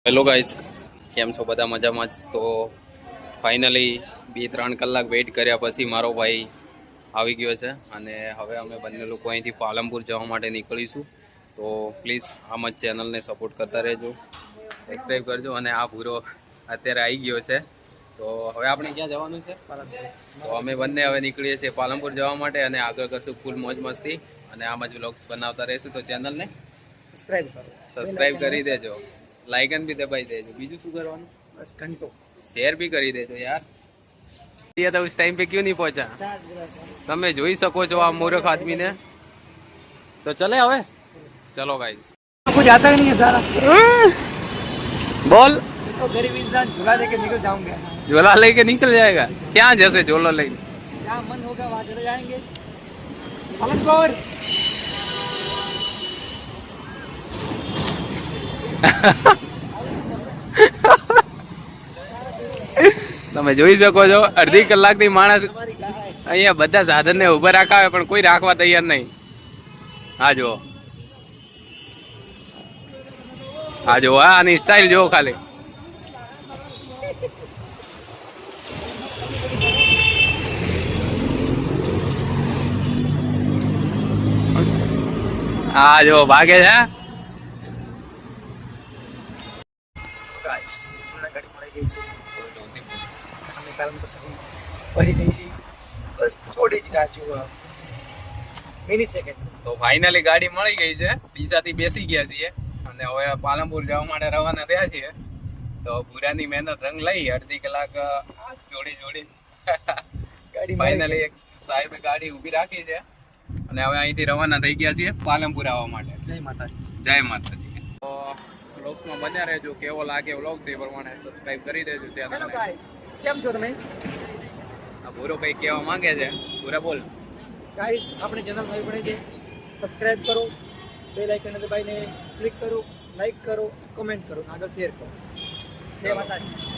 Hello guys, કેમ છો બધા? મજામાં જ. તો ફાઇનલી 2-3 કલાક વેઇટ કર્યા પછી મારો ભાઈ આવી ગયો છે અને હવે અમે બંને લોકો અહીંથી પાલનપુર જવા માટે નીકળીશું. તો પ્લીઝ આમ જ ચેનલને સપોર્ટ કરતા રહેજો, સબસ્ક્રાઈબ કરજો. અને આ ભૂરો અત્યારે આવી ગયો છે. તો હવે આપણે ક્યાં જવાનું છે? પાલનપુર. તો અમે બંને હવે નીકળીએ છીએ પાલનપુર જવા માટે અને આગળ કરશું ફૂલ મોજ મસ્તી અને આમ જ વ્લોગ્સ બનાવતા રહીશું. તો ચેનલને સબસ્ક્રાઈબ કરી દેજો, લાઇકન भी दबाई देજો. બીજું શું કરવાનું? બસ ઘંટો શેર भी કરી દેજો યાર. ये तो उस टाइम पे क्यों नहीं पहुंचा? તમે જોઈ શકો છો આ મૂર્ખ આદમીને. તો ચલે હવે, ચલો गाइस. कुछ आता ही नहीं है सारा. बोल. तो गरीब इंसान झोला लेके निकल जाऊंगा. झोला लेके निकल जाएगा? क्या जैसे झोला लेके? जहाँ मन होगा वहाँ चले जाएंगे. पालनपुर. તમે જોઈ શકો છો અડધી કલાકથી માણસ અહીંયા બધા સાધનને ઉભા રાખાવે પણ કોઈ રાખવા તૈયાર નહીં. આ જો, આ જો, આની સ્ટાઇલ જો ખાલી. આ જો ભાગે છે. गाइस, हमने गाड़ी मળી ગઈ છે. અમે પાલનપુર સુધી પહોંચી ગઈ છીએ. બસ થોડી જ રાહ જુઓ, મિનિ સેકન્ડ. તો ફાઇનલી ગાડી મળી ગઈ છે. ડીસાથી બેસી ગયા છીએ અને હવે પાલનપુર જવા માટે રવાના થયા છીએ. તો ભૂરાની મહેનત રંગ લઈ અડધી કલાક જોડી ગાડી ફાઇનલી એક સાહેબે ગાડી ઊભી રાખી છે અને હવે અહીંથી રવાના થઈ ગયા છીએ પાલનપુર આવવા માટે. જય માતાજી. જય માતાજી. તો વ્લોગ્સમાં બન્યા રહેજો. કેવો લાગે વ્લોગ તે પ્રમાણે સબસ્ક્રાઇબ કરી દેજો હેલો ચેનલને. ગાઈસ, કેમ છો તમે? આ ભૂરો કઈ કહેવા માંગે છે. ભૂરા બોલ. ગાઈસ, આપણે ચેનલ નવી બની છે, સબસ્ક્રાઇબ કરો, બેલ આઇકન દબાઈને ક્લિક કરો, લાઈક કરો, કમેન્ટ કરો, આગળ શેર કરો. જય માતાજી.